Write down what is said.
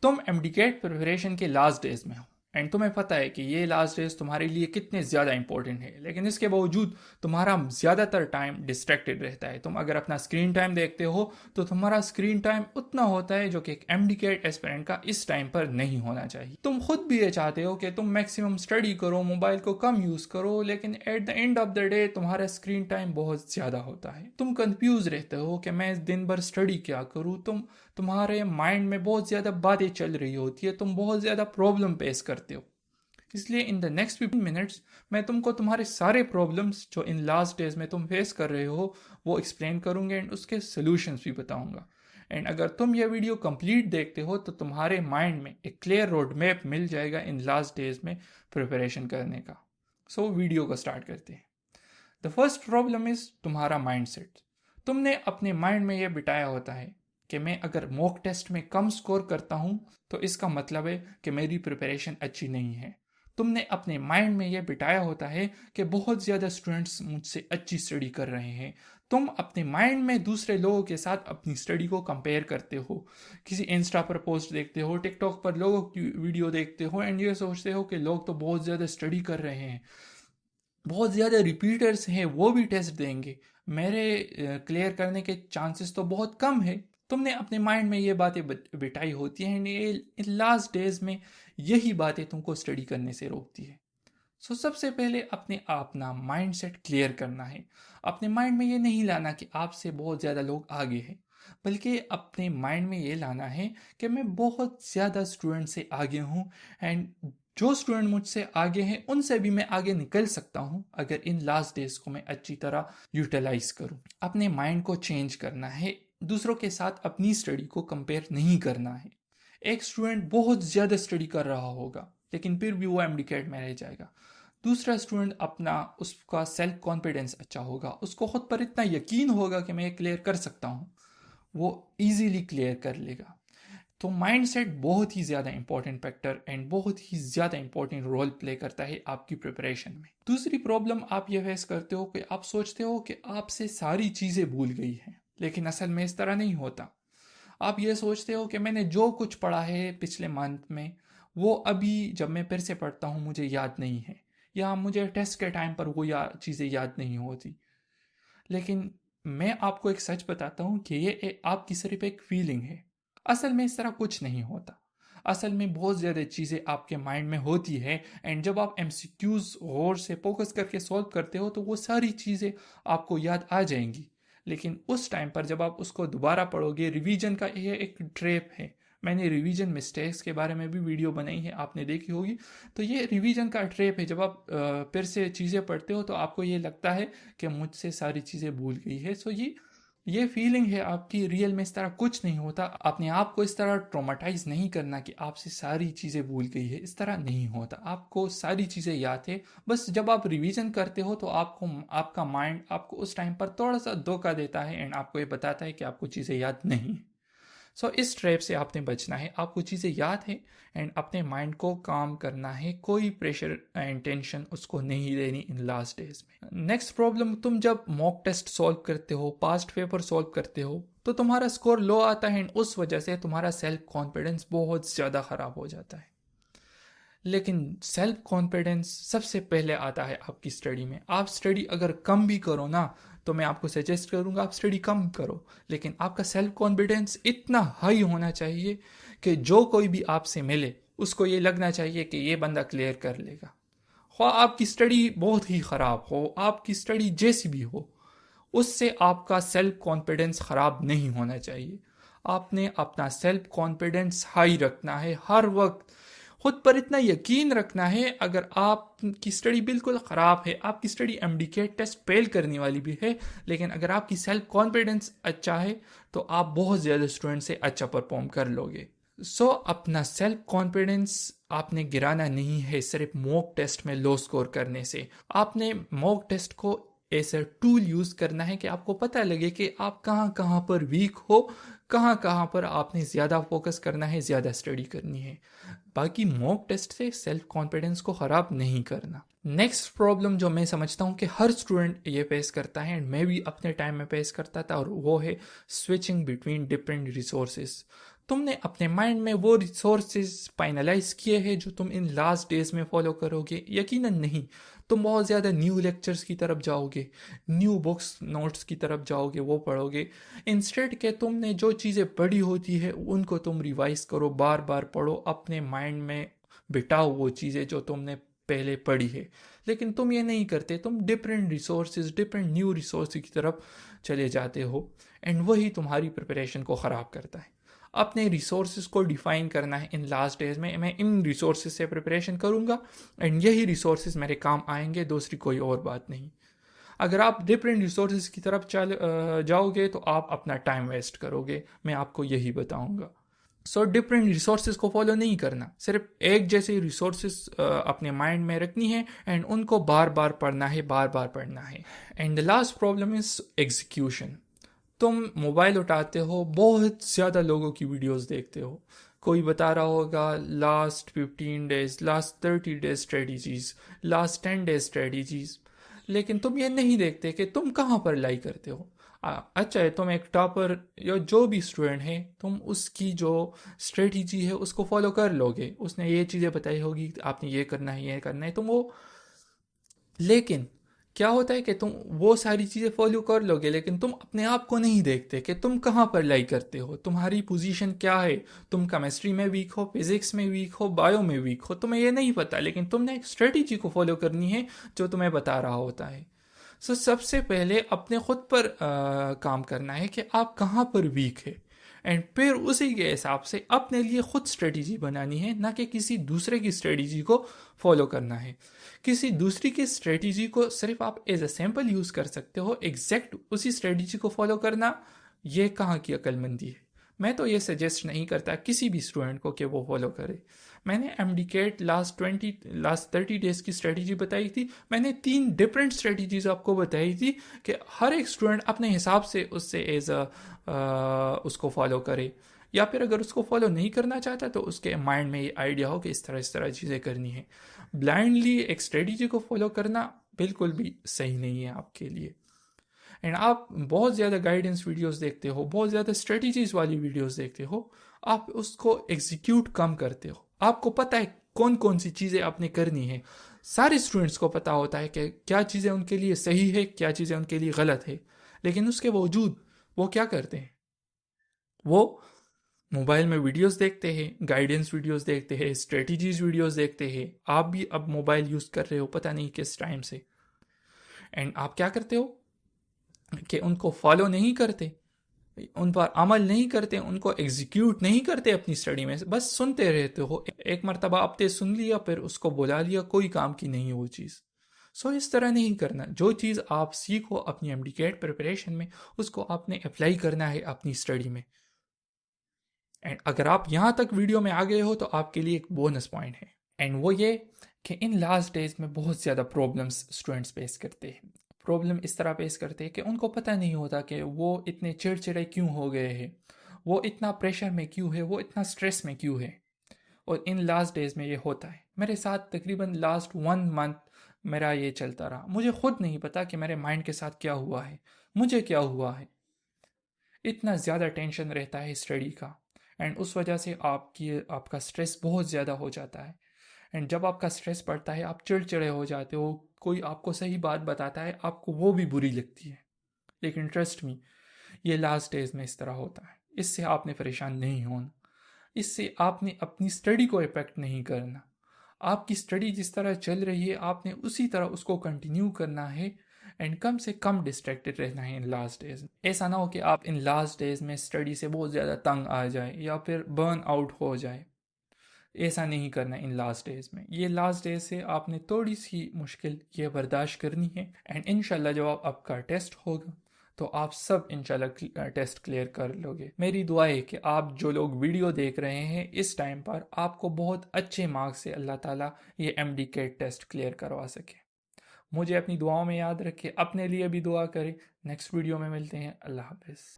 तुम MDCAT preparation के last days में हो एंड तुम्हें पता है कि ये लास्ट डेज तुम्हारे लिए कितने ज़्यादा इंपॉर्टेंट है, लेकिन इसके बावजूद तुम्हारा ज़्यादातर टाइम डिस्ट्रैक्टेड रहता है। तुम अगर अपना स्क्रीन टाइम देखते हो तो तुम्हारा स्क्रीन टाइम उतना होता है जो कि एक एमडीकेट एस्पिरेंट का इस टाइम पर नहीं होना चाहिए। तुम खुद भी ये चाहते हो कि तुम मैक्सिमम स्टडी करो, मोबाइल को कम यूज़ करो, लेकिन at the end of the day तुम्हारा स्क्रीन टाइम बहुत ज़्यादा होता है। तुम कंफ्यूज रहते हो कि मैं दिन भर स्टडी क्या करूँ। तुम्हारे माइंड में बहुत ज़्यादा बातें चल रही होती है, तुम बहुत ज़्यादा प्रॉब्लम फेस करते हो। इसलिए इन द नेक्स्ट 15 मिनट्स मैं तुमको तुम्हारे सारे प्रॉब्लम्स जो इन लास्ट डेज में तुम फेस कर रहे हो वो एक्सप्लेन करूँगा एंड उसके सोल्यूशंस भी बताऊँगा। एंड अगर तुम ये वीडियो कंप्लीट देखते हो तो तुम्हारे माइंड में एक क्लियर रोड मैप मिल जाएगा इन लास्ट डेज में प्रिपरेशन करने का। सो वीडियो को स्टार्ट करते हैं। द फर्स्ट प्रॉब्लम इज तुम्हारा माइंड सेट। तुमने अपने माइंड में यह बिठाया होता है कि मैं अगर मॉक टेस्ट में कम स्कोर करता हूं तो इसका मतलब है कि मेरी प्रिपरेशन अच्छी नहीं है। तुमने अपने माइंड में यह बिठाया होता है कि बहुत ज़्यादा स्टूडेंट्स मुझसे अच्छी स्टडी कर रहे हैं। तुम अपने माइंड में दूसरे लोगों के साथ अपनी स्टडी को कंपेयर करते हो, किसी इंस्टा पर पोस्ट देखते हो, टिकटॉक पर लोगों की वीडियो देखते हो एंड ये सोचते हो कि लोग तो बहुत ज़्यादा स्टडी कर रहे हैं, बहुत ज़्यादा रिपीटर्स हैं, वो भी टेस्ट देंगे, मेरे क्लियर करने के चांसेस तो बहुत कम है। तुमने अपने माइंड में ये बातें बिठाई होती हैं एंड ये लास्ट डेज में यही बातें तुमको स्टडी करने से रोकती है। सो सबसे पहले अपने अपना माइंड सेट क्लियर करना है। अपने माइंड में ये नहीं लाना कि आपसे बहुत ज़्यादा लोग आगे हैं, बल्कि अपने माइंड में ये लाना है कि मैं बहुत ज़्यादा स्टूडेंट से आगे हूँ एंड जो स्टूडेंट मुझसे आगे हैं उनसे भी मैं आगे निकल सकता हूँ अगर इन लास्ट डेज को मैं अच्छी तरह यूटिलाइज करूँ। अपने माइंड को चेंज करना है, दूसरों के साथ अपनी स्टडी को कंपेयर नहीं करना है। एक स्टूडेंट बहुत ज़्यादा स्टडी कर रहा होगा लेकिन फिर भी वो एमडीकेट में रह जाएगा। दूसरा स्टूडेंट अपना उसका सेल्फ कॉन्फिडेंस अच्छा होगा, उसको खुद पर इतना यकीन होगा कि मैं क्लियर कर सकता हूँ, वो इजीली क्लियर कर लेगा। तो माइंड सेट बहुत ही ज़्यादा इंपॉर्टेंट फैक्टर एंड बहुत ही ज़्यादा इंपॉर्टेंट रोल प्ले करता है आपकी प्रिपरेशन में। दूसरी प्रॉब्लम आप ये फेस करते हो कि आप सोचते हो कि आपसे सारी चीज़ें भूल गई हैं, लेकिन असल में इस तरह नहीं होता। आप ये सोचते हो कि मैंने जो कुछ पढ़ा है पिछले मंथ में वो अभी जब मैं फिर से पढ़ता हूँ मुझे याद नहीं है, या मुझे टेस्ट के टाइम पर वो चीज़ें याद नहीं होती। लेकिन मैं आपको एक सच बताता हूँ कि आपकी सिर्फ एक फीलिंग है। असल में इस तरह कुछ नहीं होता। असल में बहुत ज़्यादा चीज़ें आपके माइंड में होती है एंड जब आप एमसीक्यूज गौर से फोकस करके सॉल्व करते हो तो वो सारी चीज़ें आपको याद आ जाएंगी। लेकिन उस टाइम पर जब आप उसको दोबारा पढ़ोगे, रिवीजन का ये एक ट्रैप है। मैंने रिवीजन मिस्टेक्स के बारे में भी वीडियो बनाई है, आपने देखी होगी। तो ये रिवीजन का ट्रैप है, जब आप फिर से चीज़ें पढ़ते हो तो आपको ये लगता है कि मुझसे सारी चीज़ें भूल गई है। सो ये फीलिंग है आपकी, रियल में इस तरह कुछ नहीं होता। अपने आप को इस तरह ट्रोमाटाइज नहीं करना कि आपसे सारी चीज़ें भूल गई है, इस तरह नहीं होता। आपको सारी चीज़ें याद है, बस जब आप रिवीजन करते हो तो आपको आपका माइंड आपको उस टाइम पर थोड़ा सा धोखा देता है एंड आपको ये बताता है कि आपको चीज़ें याद नहीं है। सो इस ट्रैप से आपने बचना है। आपको चीज़ें याद है एंड अपने माइंड को काम करना है, कोई प्रेशर एंड टेंशन उसको नहीं देनी इन लास्ट डेज में। नेक्स्ट प्रॉब्लम, तुम जब मॉक टेस्ट सॉल्व करते हो, पास्ट पेपर सॉल्व करते हो तो तुम्हारा स्कोर लो आता है एंड उस वजह से तुम्हारा सेल्फ कॉन्फिडेंस बहुत ज़्यादा ख़राब हो जाता है। लेकिन सेल्फ कॉन्फिडेंस सबसे पहले आता है आपकी स्टडी में। आप स्टडी अगर कम भी करो ना तो मैं आपको सजेस्ट करूंगा आप स्टडी कम करो, लेकिन आपका सेल्फ कॉन्फिडेंस इतना हाई होना चाहिए कि जो कोई भी आपसे मिले उसको ये लगना चाहिए कि ये बंदा क्लियर कर लेगा। ख्वाह आपकी स्टडी बहुत ही ख़राब हो, आपकी स्टडी जैसी भी हो, उससे आपका सेल्फ कॉन्फिडेंस ख़राब नहीं होना चाहिए। आपने अपना सेल्फ कॉन्फिडेंस हाई रखना है, हर वक्त खुद पर इतना यकीन रखना है। अगर आपकी स्टडी बिल्कुल ख़राब है, आपकी स्टडी एमडीकेट टेस्ट फेल करने वाली भी है, लेकिन अगर आपकी सेल्फ कॉन्फिडेंस अच्छा है तो आप बहुत ज़्यादा स्टूडेंट से अच्छा परफॉर्म कर लोगे। अपना सेल्फ कॉन्फिडेंस आपने गिराना नहीं है सिर्फ मॉक टेस्ट में लो स्कोर करने से। आपने मॉक टेस्ट को ऐसा टूल यूज़ करना है कि आपको पता लगे कि आप कहाँ कहाँ पर वीक हो, कहाँ कहाँ पर आपने ज़्यादा फोकस करना है, ज़्यादा स्टडी करनी है। बाकी मॉक टेस्ट से सेल्फ कॉन्फिडेंस को ख़राब नहीं करना। नेक्स्ट प्रॉब्लम जो मैं समझता हूँ कि हर स्टूडेंट ये फेस करता है एंड मैं भी अपने टाइम में फेस करता था, और वो है स्विचिंग बिटवीन डिफरेंट रिसोर्सेज। तुमने अपने माइंड में वो रिसोर्सेज फाइनलाइज किए हैं जो तुम इन लास्ट डेज में फॉलो करोगे? यकीनन नहीं। तुम बहुत ज़्यादा न्यू लेक्चर्स की तरफ जाओगे, न्यू बुक्स नोट्स की तरफ जाओगे, वो पढ़ोगे। इंस्टेड के तुमने जो चीज़ें पढ़ी होती है उनको तुम रिवाइज करो, बार बार पढ़ो, अपने माइंड में बिठाओ वो चीज़ें जो तुमने पहले पढ़ी है। लेकिन तुम ये नहीं करते, तुम different resources, different new resource की तरफ चले जाते हो, एंड वही तुम्हारी प्रिपरेशन को ख़राब करता है। अपने रिसोर्सेज को डिफाइन करना है। इन लास्ट डेज में मैं इन रिसोर्सेज से प्रिपरेशन करूँगा एंड यही रिसोर्सेज मेरे काम आएंगे, दूसरी कोई और बात नहीं। अगर आप डिफरेंट रिसोर्सेज की तरफ जाओगे तो आप अपना टाइम वेस्ट करोगे, मैं आपको यही बताऊंगा। सो डिफरेंट रिसोर्सेज को फॉलो नहीं करना, सिर्फ एक जैसे रिसोर्सेज अपने माइंड में रखनी है एंड उनको बार बार पढ़ना है, बार बार पढ़ना है। And the last problem is execution. तुम मोबाइल उठाते हो, बहुत ज़्यादा लोगों की वीडियोस देखते हो, कोई बता रहा होगा last 15 days, last 30 days strategies, last 10 days strategies, लेकिन तुम ये नहीं देखते कि तुम कहाँ पर लाई करते हो। अच्छा है, तुम एक टॉपर या जो भी स्टूडेंट है, तुम उसकी जो स्ट्रेटजी है उसको फॉलो कर लोगे, उसने ये चीज़ें बताई होगी, आपने ये करना है, ये करना है, तुम वो। लेकिन क्या होता है कि तुम वो सारी चीज़ें फॉलो कर लोगे, लेकिन तुम अपने आप को नहीं देखते कि तुम कहाँ पर लाई करते हो, तुम्हारी पोजीशन क्या है। तुम केमिस्ट्री में वीक हो, फिजिक्स में वीक हो, बायो में वीक हो, तुम्हें ये नहीं पता, लेकिन तुमने एक स्ट्रेटजी को फॉलो करनी है जो तुम्हें बता रहा होता है। सो सबसे पहले अपने खुद पर काम करना है कि आप कहाँ पर वीक है, एंड फिर उसी के हिसाब से अपने लिए खुद स्ट्रेटजी बनानी है, ना कि किसी दूसरे की स्ट्रेटजी को फॉलो करना है। किसी दूसरी की स्ट्रेटजी को सिर्फ आप एज अ सैम्पल यूज़ कर सकते हो, एग्जैक्ट उसी स्ट्रेटजी को फॉलो करना ये कहाँ की अक्लमंदी है। मैं तो ये सजेस्ट नहीं करता किसी भी स्टूडेंट को कि वो फॉलो करे। मैंने एमडीकेट लास्ट 30 डेज की स्ट्रेटजी बताई थी। मैंने 3 डिफरेंट स्ट्रेटजीज आपको बताई थी कि हर एक स्टूडेंट अपने हिसाब से उससे एज अ उसको फॉलो करे, या फिर अगर उसको फॉलो नहीं करना चाहता तो उसके माइंड में ये आइडिया हो कि इस तरह चीज़ें करनी है। ब्लाइंडली एक स्ट्रेटजी को फॉलो करना बिल्कुल भी सही नहीं है आपके लिए। एंड आप बहुत ज़्यादा गाइडेंस वीडियोस देखते हो, बहुत ज़्यादा स्ट्रेटजीज वाली वीडियोस देखते हो, आप उसको एग्जीक्यूट कम करते हो। आपको पता है कौन कौन सी चीज़ें आपने करनी है। सारे स्टूडेंट्स को पता होता है कि क्या चीज़ें उनके लिए सही है, क्या चीज़ें उनके लिए गलत है, लेकिन उसके बावजूद वो क्या करते हैं, वो मोबाइल में वीडियोस देखते हैं, गाइडेंस वीडियोस देखते हैं, स्ट्रेटजीज वीडियोस देखते हैं। आप भी अब मोबाइल यूज़ कर रहे हो पता नहीं किस टाइम से, एंड आप क्या करते हो कि उनको फॉलो नहीं करते, उन पर अमल नहीं करते, उनको एग्जीक्यूट नहीं करते अपनी स्टडी में, बस सुनते रहते हो। एक मरतबा आपने सुन लिया, फिर उसको बुला लिया, कोई काम की नहीं है वो चीज़। सो इस तरह नहीं करना। जो चीज़ आप सीखो अपनी एमडीकेट प्रिपरेशन में, उसको आपने अप्लाई करना है अपनी स्टडी में। एंड अगर आप यहाँ तक वीडियो में आ गए हो तो आपके लिए एक बोनस पॉइंट है, एंड वो ये कि इन लास्ट डेज में बहुत ज़्यादा प्रॉब्लम्स स्टूडेंट्स फेस करते हैं। प्रॉब्लम इस तरह फेस करते हैं कि उनको पता नहीं होता कि वो इतने चिड़चिड़े क्यों हो गए हैं, वो इतना प्रेशर में क्यों है, वो इतना स्ट्रेस में क्यों है। और इन लास्ट डेज में ये होता है। मेरे साथ तकरीबन लास्ट 1 मंथ मेरा ये चलता रहा। मुझे खुद नहीं पता कि मेरे माइंड के साथ क्या हुआ है, मुझे क्या हुआ है। इतना ज़्यादा टेंशन रहता है स्टडी का, एंड उस वजह से आपका स्ट्रेस बहुत ज़्यादा हो जाता है। एंड जब आपका स्ट्रेस बढ़ता है, आप चिड़चिड़े हो जाते हो, कोई आपको सही बात बताता है, आपको वो भी बुरी लगती है। लेकिन ट्रस्ट मी, ये लास्ट डेज में इस तरह होता है। इससे आपने परेशान नहीं होना, इससे आपने अपनी स्टडी को इफेक्ट नहीं करना। आपकी स्टडी जिस तरह चल रही है, आपने उसी तरह उसको कंटिन्यू करना है, एंड कम से कम डिस्ट्रैक्टेड रहना है इन लास्ट डेज। ऐसा ना हो कि आप इन लास्ट डेज में स्टडी से बहुत ज़्यादा तंग आ जाए या फिर बर्न आउट हो जाए। ऐसा नहीं करना इन लास्ट डेज में। ये लास्ट डेज से आपने थोड़ी सी मुश्किल ये बर्दाश्त करनी है, एंड इंशाल्लाह जब आपका टेस्ट होगा तो आप सब इंशाल्लाह टेस्ट क्लियर कर लोगे। मेरी दुआ है कि आप जो लोग वीडियो देख रहे हैं इस टाइम पर, आपको बहुत अच्छे मार्क्स से अल्लाह ताला ये एमडीकेट टेस्ट क्लियर करवा सके। मुझे अपनी दुआओं में याद रखें, अपने लिए भी दुआ करें। नेक्स्ट वीडियो में मिलते हैं। अल्लाह हाफिज़।